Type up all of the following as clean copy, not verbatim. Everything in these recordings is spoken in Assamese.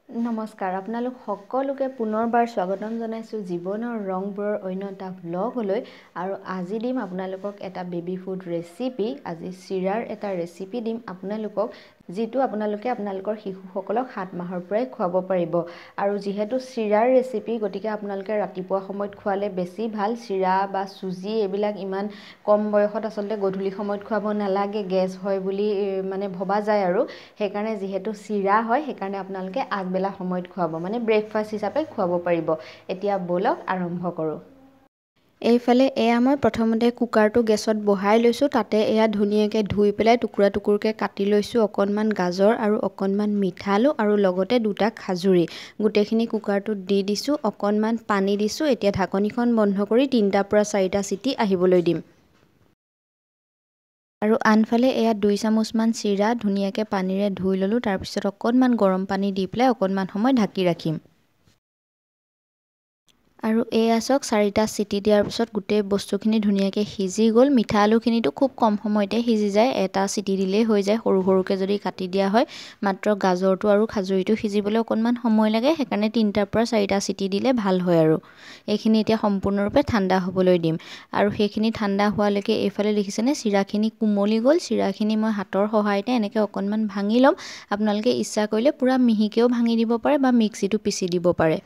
নমস্কাৰ, আপোনালোক সকলোকে পুনৰবাৰ স্বাগতম জনাইছোঁ জীৱনৰ ৰংবোৰৰ অন্য এটা ব্লগলৈ। আৰু আজি দিম আপোনালোকক এটা বেবী ফুড ৰেচিপি। আজি চিৰাৰ এটা ৰেচিপি দিম আপোনালোকক, যিটো আপোনালোকে আপোনালোকৰ শিশুসকলক 7 মাহৰ পৰাই খুৱাব পাৰিব। আৰু যিহেতু চিৰাৰ ৰেচিপি, গতিকে আপোনালোকে ৰাতিপুৱা সময়ত খোৱালে বেছি ভাল। চিৰা বা চুজি এইবিলাক ইমান কম বয়সত আচলতে গধূলি সময়ত খুৱাব নালাগে, গেছ হয় বুলি মানে ভবা যায়। আৰু সেইকাৰণে যিহেতু চিৰা হয়, সেইকাৰণে আপোনালোকে আগবেলা সময়ত খুৱাব, মানে ব্ৰেকফাষ্ট হিচাপে খুৱাব পাৰিব। এতিয়া বলক আৰম্ভ কৰোঁ। এইফালে এয়া মই প্ৰথমতে কুকাৰটো গেছত বহাই লৈছোঁ। তাতে এয়া ধুনীয়াকৈ ধুই পেলাই টুকুৰা টুকুৰকৈ কাটি লৈছোঁ অকণমান গাজৰ আৰু অকণমান মিঠা আলু আৰু লগতে 2টা খাজুৰি। গোটেইখিনি কুকাৰটোত দি দিছোঁ, অকণমান পানী দিছোঁ। এতিয়া ঢাকনিখন বন্ধ কৰি 3টাৰ পৰা 4টা চিটি আহিবলৈ দিম। আৰু আনফালে এয়া 2 চামুচমান চিৰা ধুনীয়াকৈ পানীৰে ধুই ল'লোঁ। তাৰপিছত অকণমান গৰম পানী দি পেলাই অকণমান সময় ঢাকি ৰাখিম। আৰু এয়া চাওক 4টা চিটি দিয়াৰ পিছত গোটেই বস্তুখিনি ধুনীয়াকৈ সিজি গ'ল। মিঠা আলুখিনিতো খুব কম সময়তে সিজি যায়, এটা চিটি দিলেই হৈ যায় সৰু সৰুকৈ যদি কাটি দিয়া হয়। মাত্ৰ গাজৰটো আৰু খাজুৰিটো সিজিবলৈ অকণমান সময় লাগে, সেইকাৰণে 3টাৰ পৰা 4টা চিটি দিলে ভাল হয়। আৰু এইখিনি এতিয়া সম্পূৰ্ণৰূপে ঠাণ্ডা হ'বলৈ দিম। আৰু সেইখিনি ঠাণ্ডা হোৱালৈকে এইফালে দেখিছেনে চিৰাখিনি কোমলি গ'ল। চিৰাখিনি মই হাতৰ সহায়তে এনেকৈ অকণমান ভাঙি ল'ম। আপোনালোকে ইচ্ছা কৰিলে পূৰা মিহিকৈও ভাঙি দিব পাৰে বা মিক্সিটো পিচি দিব পাৰে।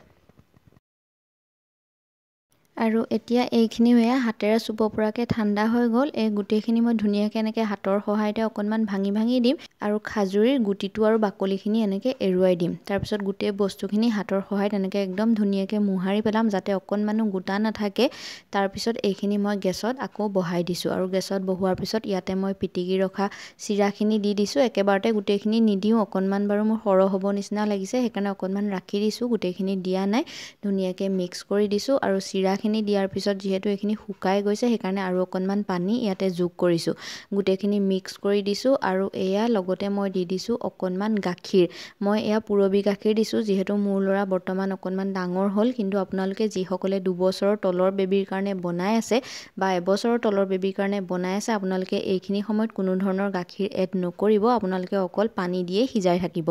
আৰু এতিয়া এইখিনিও এয়া হাতেৰে চুব পৰাকৈ ঠাণ্ডা হৈ গ'ল। এই গোটেইখিনি মই ধুনীয়াকৈ এনেকৈ হাতৰ সহায়তে অকণমান ভাঙি ভাঙি দিম। আৰু খাজুৰিৰ গুটিটো আৰু বাকলিখিনি এনেকৈ এৰুৱাই দিম। তাৰপিছত গোটেই বস্তুখিনি হাতৰ সহায়ত এনেকৈ একদম ধুনীয়াকৈ মোহাৰি পেলাম, যাতে অকণমানো গোটা নাথাকে। তাৰপিছত এইখিনি মই গেছত আকৌ বহাই দিছোঁ। আৰু গেছত বহোৱাৰ পিছত ইয়াতে মই পিটিকি ৰখা চিৰাখিনি দি দিছোঁ। একেবাৰতে গোটেইখিনি নিদিওঁ, অকণমান বাৰু মোৰ সৰহ হ'ব নিচিনা লাগিছে, সেইকাৰণে অকণমান ৰাখি দিছোঁ, গোটেইখিনি দিয়া নাই। ধুনীয়াকৈ মিক্স কৰি দিছোঁ। আৰু চিৰাখিনি দিয়াৰ পিছত যিহেতু এইখিনি শুকাই গৈছে, সেইকাৰণে আৰু অকণমান পানী ইয়াতে যোগ কৰিছোঁ। গোটেইখিনি মিক্স কৰি দিছোঁ। আৰু এয়া লগতে মই দি দিছোঁ অকণমান গাখীৰ। মই এয়া পুৰবী গাখীৰ দিছোঁ, যিহেতু মোৰ ল'ৰা বৰ্তমান অকণমান ডাঙৰ হ'ল। কিন্তু আপোনালোকে যিসকলে 2 বছৰৰ তলৰ বেবীৰ কাৰণে বনাই আছে বা 1 বছৰৰ তলৰ বেবীৰ কাৰণে বনাই আছে, আপোনালোকে এইখিনি সময়ত কোনো ধৰণৰ গাখীৰ এড নকৰিব। আপোনালোকে অকল পানী দিয়ে সিজাই থাকিব।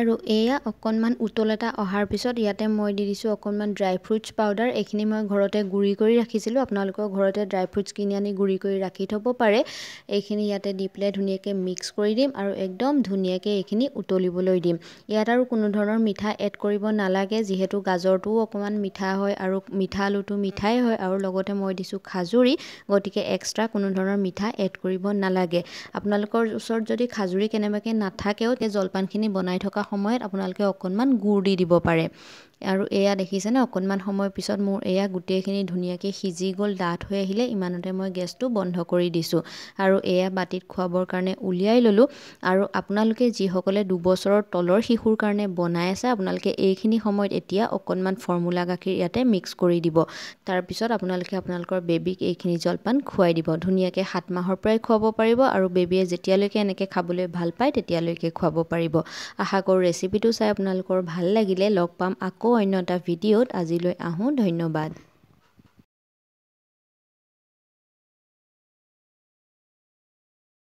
আৰু এয়া অকণমান উতল এটা অহাৰ পিছত ইয়াতে মই দি দিছোঁ অকণমান ড্ৰাই ফ্ৰুটছ পাউডাৰ। এইখিনি মই ঘৰতে গুড়ি কৰি ৰাখিছিলোঁ, আপোনালোকৰ ঘৰতে ড্ৰাই ফ্ৰুটছ কিনি আনি গুড়ি কৰি ৰাখি থ'ব পাৰে। এইখিনি ইয়াতে দি পেলাই ধুনীয়াকৈ মিক্স কৰি দিম আৰু একদম ধুনীয়াকৈ এইখিনি উতলিবলৈ দিম। ইয়াত আৰু কোনো ধৰণৰ মিঠা এড কৰিব নালাগে, যিহেতু গাজৰটোও অকণমান মিঠা হয় আৰু মিঠা আলুটো মিঠাই হয়। আৰু লগতে মই দিছোঁ খাজুৰি, গতিকে এক্সট্ৰা কোনো ধৰণৰ মিঠা এড কৰিব নালাগে। আপোনালোকৰ ওচৰত যদি খাজুৰি কেনেবাকৈ নাথাকেও, সেই জলপানখিনি বনাই থকা সময়ত আপোনালোকে অকণমান গুড় দি দিব পাৰে। আৰু এয়া দেখিছেনে অকণমান সময়ৰ পিছত মোৰ এয়া গোটেইখিনি ধুনীয়াকৈ সিজি গ'ল, ডাঠ হৈ আহিলে। ইমানতে মই গেছটো বন্ধ কৰি দিছোঁ। আৰু এয়া বাতিত খুৱাবৰ কাৰণে উলিয়াই ল'লোঁ। আৰু আপোনালোকে যিসকলে 2 বছৰৰ তলৰ শিশুৰ কাৰণে বনাই আছে, আপোনালোকে এইখিনি সময়ত এতিয়া অকণমান ফৰ্মুলা গাখীৰ ইয়াতে মিক্স কৰি দিব। তাৰপিছত আপোনালোকে আপোনালোকৰ বেবীক এইখিনি জলপান খুৱাই দিব। ধুনীয়াকৈ 7 মাহৰ পৰাই খুৱাব পাৰিব। আৰু বেবীয়ে যেতিয়ালৈকে এনেকৈ খাবলৈ ভাল পায় তেতিয়ালৈকে খুৱাব পাৰিব। আশা কৰোঁ ৰেচিপিটো চাই আপোনালোকৰ ভাল লাগিলে। লগ পাম আকৌ অন্য এটা ভিডিঅ'ত। আজিলৈ আহোঁ, ধন্যবাদ।